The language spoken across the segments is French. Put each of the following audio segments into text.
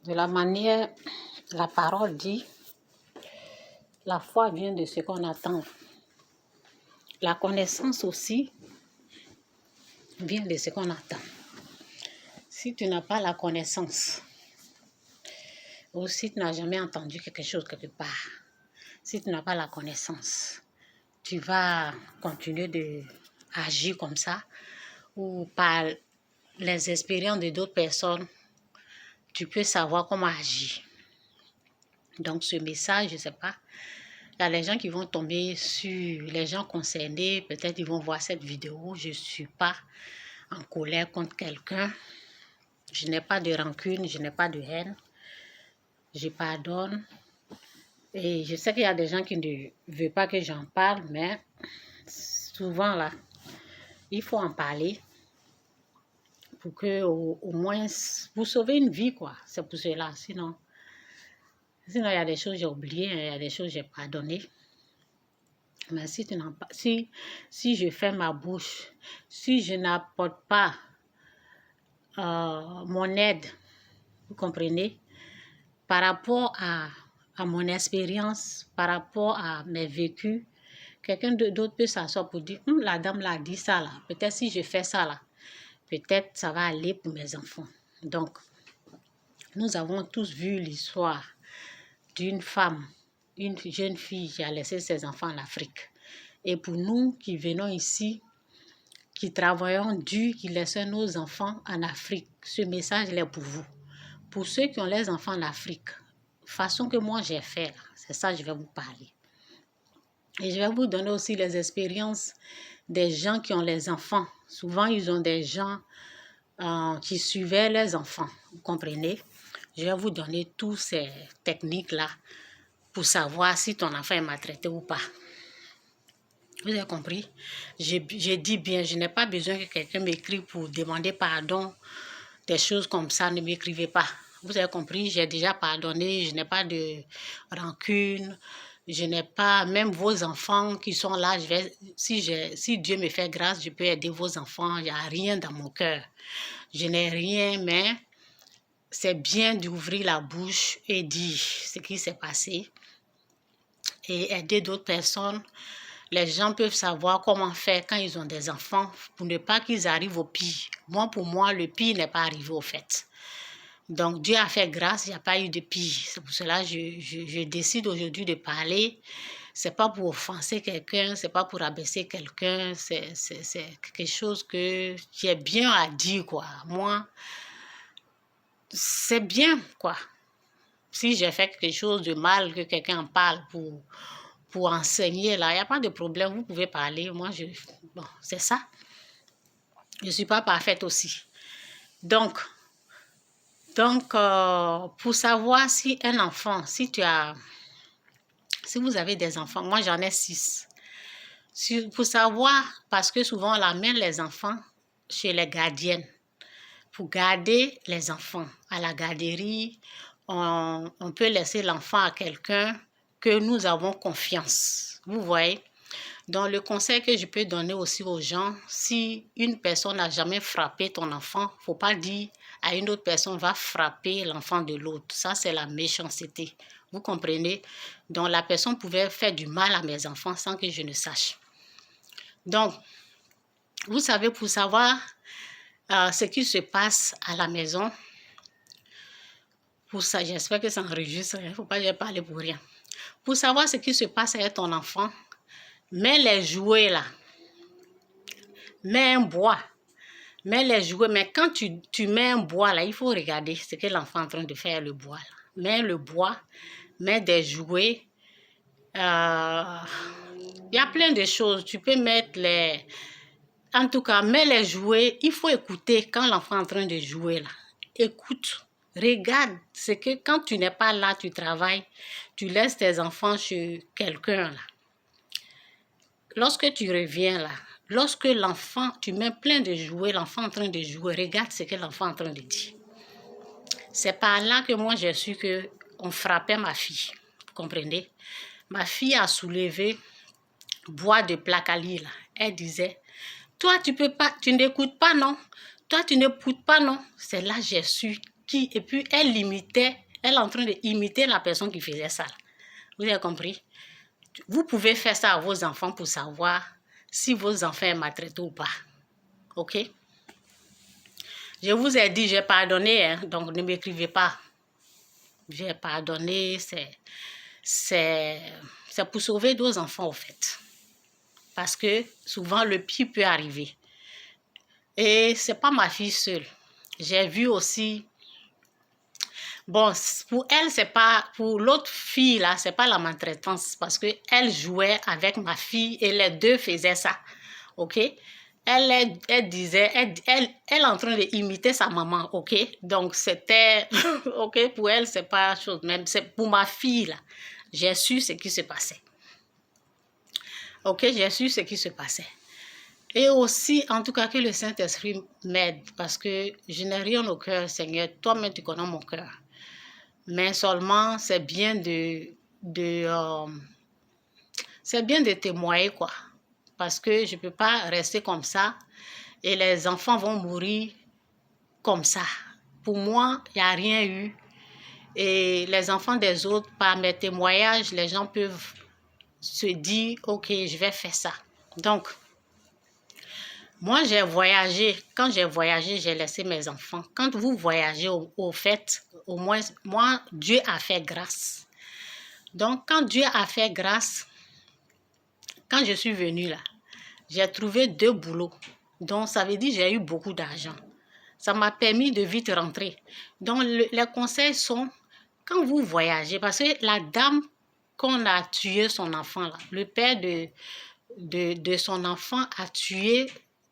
De la manière, la parole dit, la foi vient de ce qu'on attend. La connaissance aussi vient de ce qu'on attend. Si tu n'as pas la connaissance, ou si tu n'as jamais entendu quelque chose quelque part, si tu n'as pas la connaissance, tu vas continuer d'agir comme ça, ou par les expériences de d'autres personnes, tu peux savoir comment agir. Donc ce message, je ne sais pas, il y a les gens qui vont tomber sur les gens concernés, peut-être ils vont voir cette vidéo, je ne suis pas en colère contre quelqu'un, je n'ai pas de rancune, je n'ai pas de haine, je pardonne. Et je sais qu'il y a des gens qui ne veulent pas que j'en parle, mais souvent là, il faut en parler pour que au moins vous sauvez une vie, quoi. C'est pour cela. Sinon, il y a des choses que j'ai oubliées, il y a des choses que j'ai pardonnées. Mais si tu n'en pas, si je fais ma bouche, si je n'apporte pas mon aide, vous comprenez, par rapport à mon expérience, par rapport à mes vécus, quelqu'un d'autre peut s'asseoir pour dire, la dame l'a dit ça là, peut-être si je fais ça là, peut-être ça va aller pour mes enfants. Donc, nous avons tous vu l'histoire d'une femme, une jeune fille qui a laissé ses enfants en Afrique. Et pour nous qui venons ici, qui travaillons dur, qui laissons nos enfants en Afrique, ce message est pour vous. Pour ceux qui ont les enfants en Afrique, façon que moi j'ai fait, c'est ça que je vais vous parler. Et je vais vous donner aussi les expériences des gens qui ont les enfants. Souvent, ils ont des gens qui suivaient les enfants, vous comprenez? Je vais vous donner toutes ces techniques-là pour savoir si ton enfant est maltraité ou pas. Vous avez compris? J'ai dit bien, je n'ai pas besoin que quelqu'un m'écrive pour demander pardon. Des choses comme ça, ne m'écrivez pas. Vous avez compris? J'ai déjà pardonné, je n'ai pas de rancune. Je n'ai pas, même vos enfants qui sont là, si Dieu me fait grâce, je peux aider vos enfants. Il n'y a rien dans mon cœur. Je n'ai rien, mais c'est bien d'ouvrir la bouche et dire ce qui s'est passé et aider d'autres personnes. Les gens peuvent savoir comment faire quand ils ont des enfants pour ne pas qu'ils arrivent au pire. Moi, pour moi, le pire n'est pas arrivé au fait. Donc, Dieu a fait grâce, il n'y a pas eu de pire. C'est pour cela que je décide aujourd'hui de parler. Ce n'est pas pour offenser quelqu'un, ce n'est pas pour abaisser quelqu'un. C'est quelque chose que j'ai bien à dire, quoi. Moi, c'est bien, quoi. Si j'ai fait quelque chose de mal, que quelqu'un en parle pour enseigner, là, il n'y a pas de problème, vous pouvez parler. Moi, bon, c'est ça. Je ne suis pas parfaite aussi. Donc, pour savoir si un enfant, si vous avez des enfants, moi j'en ai 6. Pour savoir, parce que souvent on amène les enfants chez les gardiennes, pour garder les enfants à la garderie, on peut laisser l'enfant à quelqu'un que nous avons confiance. Vous voyez? Donc, le conseil que je peux donner aussi aux gens, si une personne n'a jamais frappé ton enfant, il ne faut pas dire à une autre personne va frapper l'enfant de l'autre. Ça, c'est la méchanceté. Vous comprenez? Donc, la personne pouvait faire du mal à mes enfants sans que je ne sache. Donc, vous savez, pour savoir ce qui se passe à la maison, pour ça, j'espère que ça enregistre, il ne faut pas que je parle pour rien. Pour savoir ce qui se passe avec ton enfant, mets les jouets là, mets un bois, mets les jouets, mais quand tu mets un bois là, il faut regarder ce que l'enfant est en train de faire, le bois là. Mets le bois, mets des jouets, il y a plein de choses, tu peux mettre les... En tout cas, mets les jouets, il faut écouter quand l'enfant est en train de jouer là. Écoute, regarde, c'est que quand tu n'es pas là, tu travailles, tu laisses tes enfants chez quelqu'un là. Lorsque tu reviens là, lorsque l'enfant, tu mets plein de jouets, l'enfant est en train de jouer, regarde ce que l'enfant est en train de dire. C'est par là que moi j'ai su qu'on frappait ma fille, vous comprenez? Ma fille a soulevé bois de placali là. Elle disait, toi tu peux pas, tu n'écoutes pas non? Toi tu n'écoutes pas non? C'est là que j'ai su et puis elle est en train d'imiter la personne qui faisait ça. Vous avez compris? Vous pouvez faire ça à vos enfants pour savoir si vos enfants sont maltraités ou pas. Ok? Je vous ai dit, j'ai pardonné, hein, donc ne m'écrivez pas. J'ai pardonné, c'est pour sauver nos enfants, au fait. Parce que souvent, le pire peut arriver. Et c'est pas ma fille seule. J'ai vu aussi... Bon, pour elle, c'est pas... Pour l'autre fille, là, c'est pas la maltraitance. Parce qu'elle jouait avec ma fille et les deux faisaient ça. OK? Elle disait... Elle est en train d'imiter sa maman. OK? Donc, c'était... OK? Pour elle, c'est pas chose. Même c'est pour ma fille, là. J'ai su ce qui se passait. OK? J'ai su ce qui se passait. Et aussi, en tout cas, que le Saint-Esprit m'aide, parce que je n'ai rien au cœur, Seigneur. Toi-même, tu connais mon cœur. Mais seulement, c'est bien c'est bien de témoigner, quoi. Parce que je ne peux pas rester comme ça et les enfants vont mourir comme ça. Pour moi, il n'y a rien eu. Et les enfants des autres, par mes témoignages, les gens peuvent se dire, OK, je vais faire ça. Donc, moi, j'ai voyagé. Quand j'ai voyagé, j'ai laissé mes enfants. Quand vous voyagez, au fait, au moins, moi, Dieu a fait grâce. Donc, quand Dieu a fait grâce, quand je suis venue là, j'ai trouvé 2 boulots. Donc, ça veut dire que j'ai eu beaucoup d'argent. Ça m'a permis de vite rentrer. Donc, les conseils sont, quand vous voyagez, parce que la dame qu'on a tué son enfant là, le père de son enfant a tué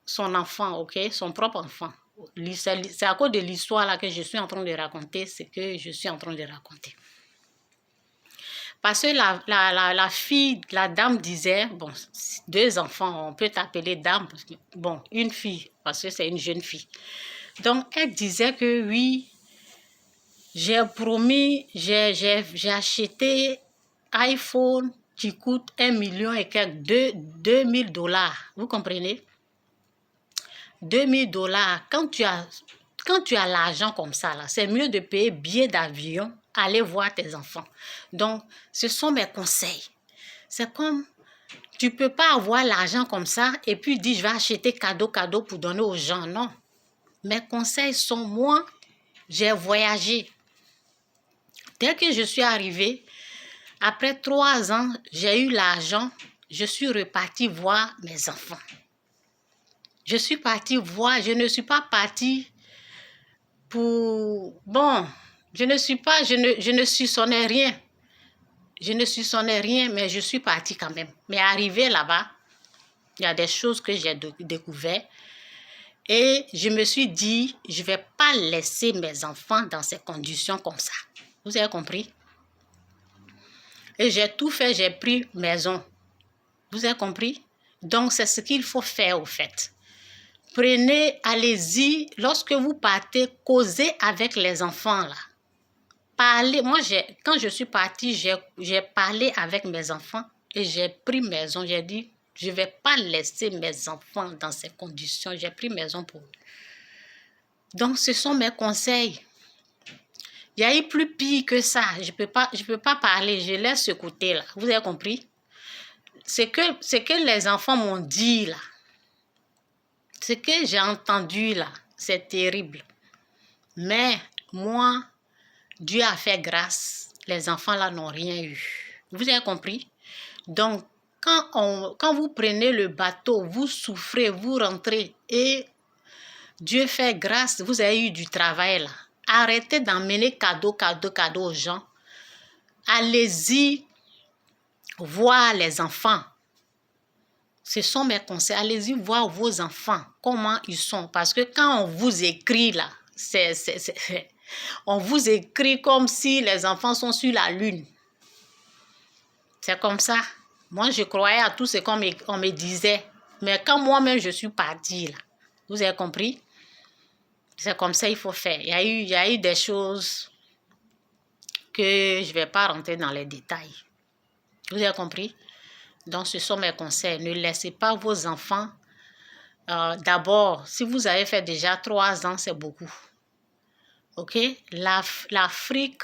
son enfant, ok, son propre enfant. C'est à cause de l'histoire là que je suis en train de raconter, ce que je suis en train de raconter. Parce que la fille, la dame disait, bon, 2 enfants, on peut t'appeler dame, bon, une fille, parce que c'est une jeune fille. Donc, elle disait que oui, j'ai promis, j'ai acheté iPhone qui coûte 1 million et quelques, 2000 $. Vous comprenez? 2000 $. Quand tu as l'argent comme ça, là, c'est mieux de payer billet d'avion, aller voir tes enfants. Donc, ce sont mes conseils. C'est comme, tu ne peux pas avoir l'argent comme ça et puis dire, je vais acheter cadeau pour donner aux gens. Non. Mes conseils sont, moi, j'ai voyagé. Dès que je suis arrivée, après 3 ans, j'ai eu l'argent, je suis repartie voir mes enfants. Je suis partie voir, je ne suis pas partie pour... Bon, je ne soupçonnais rien. Je ne soupçonnais rien, mais je suis partie quand même. Mais arrivée là-bas, il y a des choses que j'ai découvertes. Et je me suis dit, je ne vais pas laisser mes enfants dans ces conditions comme ça. Vous avez compris? Et j'ai tout fait, j'ai pris maison. Vous avez compris? Donc, c'est ce qu'il faut faire au fait. Prenez, allez-y, lorsque vous partez, causez avec les enfants là. Parlez, moi, quand je suis partie, j'ai parlé avec mes enfants et j'ai pris maison. J'ai dit, je ne vais pas laisser mes enfants dans ces conditions. J'ai pris maison pour eux. Donc, ce sont mes conseils. Il y a eu plus pire que ça. Je peux pas parler. Je laisse ce côté-là. Vous avez compris? Ce que les enfants m'ont dit là, ce que j'ai entendu là, c'est terrible. Mais moi, Dieu a fait grâce. Les enfants là n'ont rien eu. Vous avez compris? Donc, quand vous prenez le bateau, vous souffrez, vous rentrez et Dieu fait grâce, vous avez eu du travail là. Arrêtez d'emmener cadeau aux gens. Allez-y voir les enfants. Ce sont mes conseils. Allez-y voir vos enfants, comment ils sont. Parce que quand on vous écrit là, on vous écrit comme si les enfants sont sur la lune. C'est comme ça. Moi, je croyais à tout ce qu'on me disait. Mais quand moi-même, je suis partie là, vous avez compris? C'est comme ça qu'il faut faire. Il y a eu des choses que je ne vais pas rentrer dans les détails. Vous avez compris? Donc, ce sont mes conseils. Ne laissez pas vos enfants. D'abord, si vous avez fait déjà 3 ans, c'est beaucoup. Ok? L'Afrique,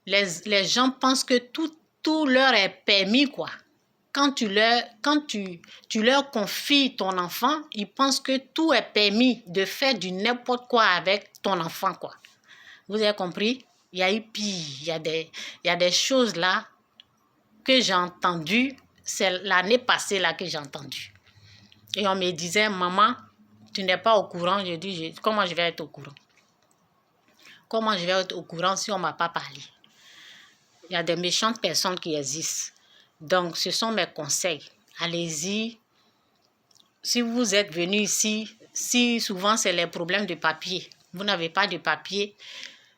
les gens pensent que tout leur est permis, quoi. Quand tu leur confies ton enfant, ils pensent que tout est permis de faire du n'importe quoi avec ton enfant, quoi. Vous avez compris? Il y a eu pire. Il y a des choses là que j'ai entendues. C'est l'année passée là que j'ai entendu. Et on me disait, maman, tu n'es pas au courant. Je dis, comment je vais être au courant? Comment je vais être au courant si on ne m'a pas parlé? Il y a des méchantes personnes qui existent. Donc, ce sont mes conseils. Allez-y. Si vous êtes venu ici, si souvent c'est les problèmes de papier, vous n'avez pas de papier,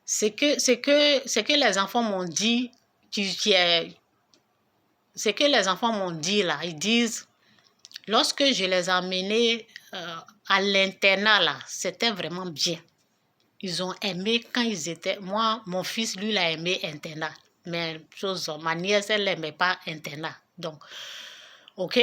c'est que les enfants m'ont dit, c'est que les enfants m'ont dit là, ils disent, lorsque je les ai emmenés à l'internat là, c'était vraiment bien. Ils ont aimé quand ils étaient, moi, mon fils, lui, il a aimé internat. Mais ma nièce, elle n'aimait pas internat. Donc, ok?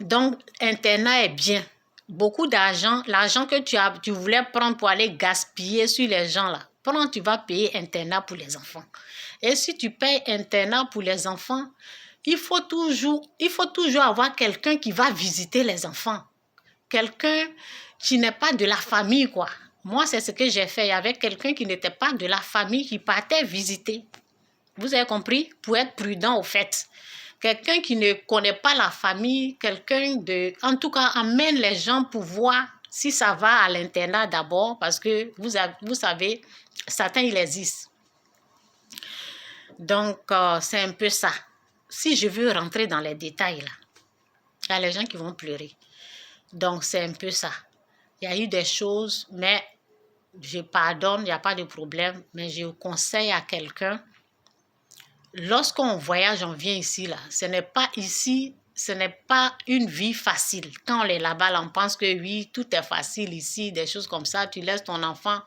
Donc, internat est bien. Beaucoup d'argent, l'argent que tu voulais prendre pour aller gaspiller sur les gens là, prends, tu vas payer internat pour les enfants. Et si tu payes internat pour les enfants, il faut toujours avoir quelqu'un qui va visiter les enfants. Quelqu'un qui n'est pas de la famille, quoi. Moi, c'est ce que j'ai fait. Il y avait quelqu'un qui n'était pas de la famille qui partait visiter. Vous avez compris? Pour être prudent, au fait. Quelqu'un qui ne connaît pas la famille, en tout cas, amène les gens pour voir si ça va à l'internat d'abord, parce que vous savez, certains, ils existent. Donc, c'est un peu ça. Si je veux rentrer dans les détails, là, il y a les gens qui vont pleurer. Donc, c'est un peu ça. Il y a eu des choses, mais je pardonne, il n'y a pas de problème, mais je conseille à quelqu'un, lorsqu'on voyage, on vient ici, là, ce n'est pas une vie facile. Quand on est là-bas, là, on pense que oui, tout est facile ici, des choses comme ça. Tu laisses ton enfant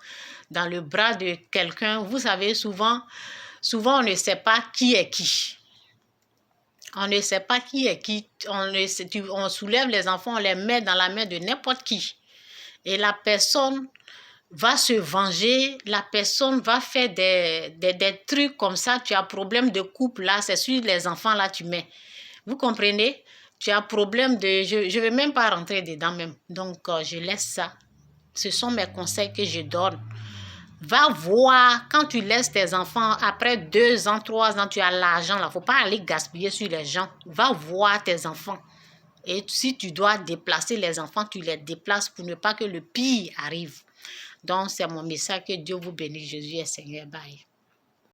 dans le bras de quelqu'un. Vous savez, souvent, on ne sait pas qui est qui. On ne sait pas qui est qui. On soulève les enfants, on les met dans la main de n'importe qui. Et la personne va se venger, la personne va faire des trucs comme ça. Tu as problème de couple là, c'est sur les enfants là tu mets. Vous comprenez? Tu as problème de... Je ne vais même pas rentrer dedans même. Donc, je laisse ça. Ce sont mes conseils que je donne. Va voir, quand tu laisses tes enfants, après 2 ans, 3 ans, tu as l'argent là. Il ne faut pas aller gaspiller sur les gens. Va voir tes enfants. Et si tu dois déplacer les enfants, tu les déplaces pour ne pas que le pire arrive. Donc, c'est mon message. Que Dieu vous bénisse. Jésus est Seigneur. Bye.